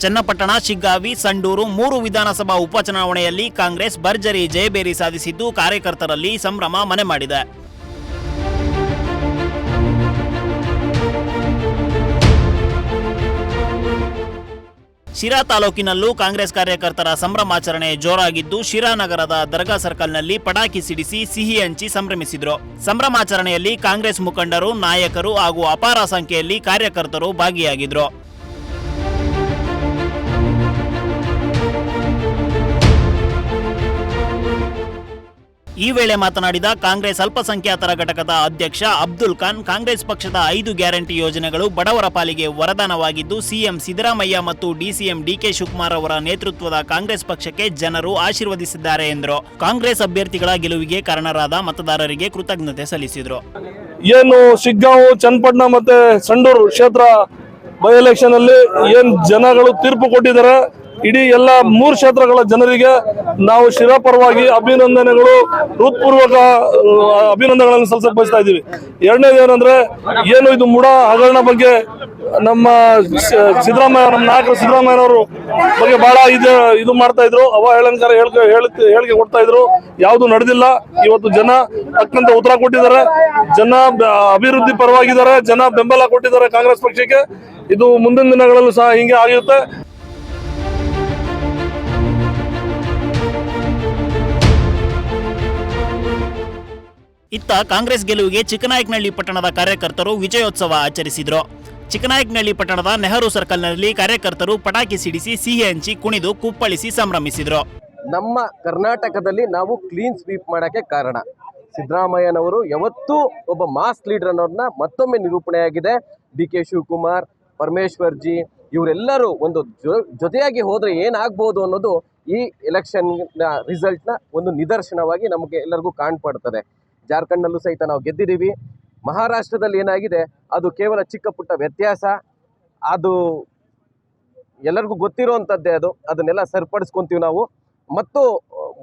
ಚನ್ನಪಟ್ಟಣ, ಶಿಗ್ಗಾವಿ, ಸಂಡೂರು 3 ವಿಧಾನಸಭಾ ಉಪಚುನಾವಣೆಯಲ್ಲಿ ಕಾಂಗ್ರೆಸ್ ಭರ್ಜರಿ ಜಯಬೇರಿ ಸಾಧಿಸಿದ್ದು ಕಾರ್ಯಕರ್ತರಲ್ಲಿ ಸಂಭ್ರಮ ಮನೆ ಮಾಡಿದೆ. ಶಿರಾ ತಾಲೂಕಿನಲ್ಲೂ ಕಾಂಗ್ರೆಸ್ ಕಾರ್ಯಕರ್ತರ ಸಂಭ್ರಮಾಚರಣೆ ಜೋರಾಗಿದ್ದು, ಶಿರಾ ನಗರದ ದರ್ಗಾ ಸರ್ಕಲ್ನಲ್ಲಿ ಪಟಾಕಿ ಸಿಡಿಸಿ ಸಿಹಿ ಹಂಚಿ ಸಂಭ್ರಮಿಸಿದರು. ಸಂಭ್ರಮಾಚರಣೆಯಲ್ಲಿ ಕಾಂಗ್ರೆಸ್ ಮುಖಂಡರು, ನಾಯಕರು ಹಾಗೂ ಅಪಾರ ಸಂಖ್ಯೆಯಲ್ಲಿ ಕಾರ್ಯಕರ್ತರು ಭಾಗಿಯಾಗಿದ್ದರು. ಈ ವೇಳೆ ಮಾತನಾಡಿದ ಕಾಂಗ್ರೆಸ್ ಅಲ್ಪಸಂಖ್ಯಾತರ ಘಟಕದ ಅಧ್ಯಕ್ಷ ಅಬ್ದುಲ್ ಖಾನ್, ಕಾಂಗ್ರೆಸ್ ಪಕ್ಷದ 5 ಗ್ಯಾರಂಟಿ ಯೋಜನೆಗಳು ಬಡವರ ಪಾಲಿಗೆ ವರದಾನವಾಗಿದ್ದು, ಸಿಎಂ ಸಿದ್ದರಾಮಯ್ಯ ಮತ್ತು ಡಿಸಿಎಂ ಡಿಕೆ ಶಿವಕುಮಾರ್ ಅವರ ನೇತೃತ್ವದ ಕಾಂಗ್ರೆಸ್ ಪಕ್ಷಕ್ಕೆ ಜನರು ಆಶೀರ್ವದಿಸಿದ್ದಾರೆ ಎಂದರು. ಕಾಂಗ್ರೆಸ್ ಅಭ್ಯರ್ಥಿಗಳ ಗೆಲುವಿಗೆ ಕಾರಣರಾದ ಮತದಾರರಿಗೆ ಕೃತಜ್ಞತೆ ಸಲ್ಲಿಸಿದರು. ಏನು ಶಿಗ್ಗಾಂವ್, ಚನ್ನಪಟ್ಟಣ ಮತ್ತೆ ಸಂಡೂರು ಕ್ಷೇತ್ರ ಬೈ ಎಲೆಕ್ಷನ್ ಅಲ್ಲಿ ಏನ್ ಜನಗಳು ತೀರ್ಪು ಕೊಟ್ಟಿದ್ದಾರೆ, ಇಡೀ ಎಲ್ಲ 3 ಕ್ಷೇತ್ರಗಳ ಜನರಿಗೆ ನಾವು ಶಿರಾ ಪರವಾಗಿ ಅಭಿನಂದನೆಗಳು, ಹೃತ್ಪೂರ್ವಕ ಅಭಿನಂದನೆಗಳನ್ನು ಸಲ್ಲಿಸಕ್ಕೆ ಬಯಸ್ತಾ ಇದ್ದೀವಿ. ಎರಡನೇದು ಏನಂದ್ರೆ, ಏನು ಇದು ಮುಡಾ ಹಗರಣ ಬಗ್ಗೆ ನಮ್ಮ ಸಿದ್ದರಾಮಯ್ಯ, ನಮ್ಮ ನಾಯಕರು ಸಿದ್ದರಾಮಯ್ಯನವರು ಬಗ್ಗೆ ಬಹಳ ಇದು ಮಾಡ್ತಾ ಇದ್ರು, ಅವಹೇಳನಕಾರ ಹೇಳಿಕೆ ಕೊಡ್ತಾ ಇದ್ರು. ಯಾವುದು ನಡೆದಿಲ್ಲ. ಇವತ್ತು ಜನ ತಕ್ಕಂತೆ ಉತ್ತರ ಕೊಟ್ಟಿದ್ದಾರೆ. ಜನ ಅಭಿವೃದ್ಧಿ ಪರವಾಗಿದ್ದಾರೆ. ಜನ ಬೆಂಬಲ ಕೊಟ್ಟಿದ್ದಾರೆ ಕಾಂಗ್ರೆಸ್ ಪಕ್ಷಕ್ಕೆ. ಇದು ಮುಂದಿನ ದಿನಗಳಲ್ಲೂ ಸಹ ಹಿಂಗೆ ಆಗಿರುತ್ತೆ. ಇತ್ತ ಕಾಂಗ್ರೆಸ್ ಗೆಲುವಿಗೆ ಚಿಕ್ಕನಾಯಕನಹಳ್ಳಿ ಪಟ್ಟಣದ ಕಾರ್ಯಕರ್ತರು ವಿಜಯೋತ್ಸವ ಆಚರಿಸಿದರು. ಚಿಕ್ಕನಾಯಕನಹಳ್ಳಿ ಪಟ್ಟಣದ ನೆಹರು ಸರ್ಕಲ್ನಲ್ಲಿ ಕಾರ್ಯಕರ್ತರು ಪಟಾಕಿ ಸಿಡಿಸಿ ಸಿಹಿ ಹಂಚಿ ಕುಣಿದು ಕುಪ್ಪಳಿಸಿ ಸಂಭ್ರಮಿಸಿದರು. ನಮ್ಮ ಕರ್ನಾಟಕದಲ್ಲಿ ನಾವು ಕ್ಲೀನ್ ಸ್ವೀಪ್ ಮಾಡೋಕ್ಕೆ ಕಾರಣ ಸಿದ್ದರಾಮಯ್ಯನವರು ಯಾವತ್ತೂ ಒಬ್ಬ ಮಾಸ್ ಲೀಡರ್ ಅನ್ನೋದನ್ನ ಮತ್ತೊಮ್ಮೆ ನಿರೂಪಣೆಯಾಗಿದೆ. ಡಿಕೆ ಶಿವಕುಮಾರ್, ಪರಮೇಶ್ವರ್ ಜಿ ಇವರೆಲ್ಲರೂ ಒಂದು ಜೊತೆಯಾಗಿ ಹೋದರೆ ಏನಾಗ್ಬೋದು ಅನ್ನೋದು ಈ ಎಲೆಕ್ಷನ್ ರಿಸಲ್ಟ್ನ ಒಂದು ನಿದರ್ಶನವಾಗಿ ನಮಗೆ ಎಲ್ಲರಿಗೂ ಕಾಣ್ಪಡ್ತದೆ. ಜಾರ್ಖಂಡ್ನಲ್ಲೂ ಸಹಿತ ನಾವು ಗೆದ್ದಿದ್ದೀವಿ. ಮಹಾರಾಷ್ಟ್ರದಲ್ಲಿ ಏನಾಗಿದೆ ಅದು ಕೇವಲ ಚಿಕ್ಕ ಪುಟ್ಟ ವ್ಯತ್ಯಾಸ. ಅದು ಎಲ್ಲರಿಗೂ ಗೊತ್ತಿರೋವಂಥದ್ದೇ. ಅದನ್ನೆಲ್ಲ ಸರಿಪಡಿಸ್ಕೊತೀವಿ ನಾವು. ಮತ್ತು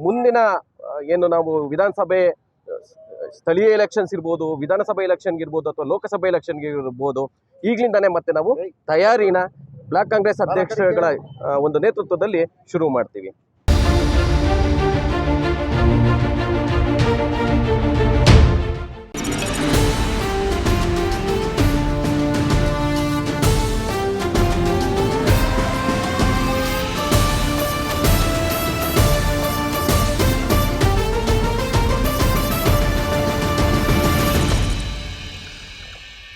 ಮುಂದಿನ ಏನು ನಾವು ವಿಧಾನಸಭೆ ಸ್ಥಳೀಯ ಎಲೆಕ್ಷನ್ಸ್ ಇರ್ಬೋದು, ವಿಧಾನಸಭೆ ಎಲೆಕ್ಷನ್ಗೆ ಇರ್ಬೋದು, ಅಥವಾ ಲೋಕಸಭೆ ಎಲೆಕ್ಷನ್ಗೆ ಇರ್ಬೋದು, ಈಗಲಿಂದಾನೇ ಮತ್ತೆ ನಾವು ತಯಾರಿನ ಬ್ಲಾಕ್ ಕಾಂಗ್ರೆಸ್ ಅಧ್ಯಕ್ಷಗಳ ಒಂದು ನೇತೃತ್ವದಲ್ಲಿ ಶುರು ಮಾಡ್ತೀವಿ.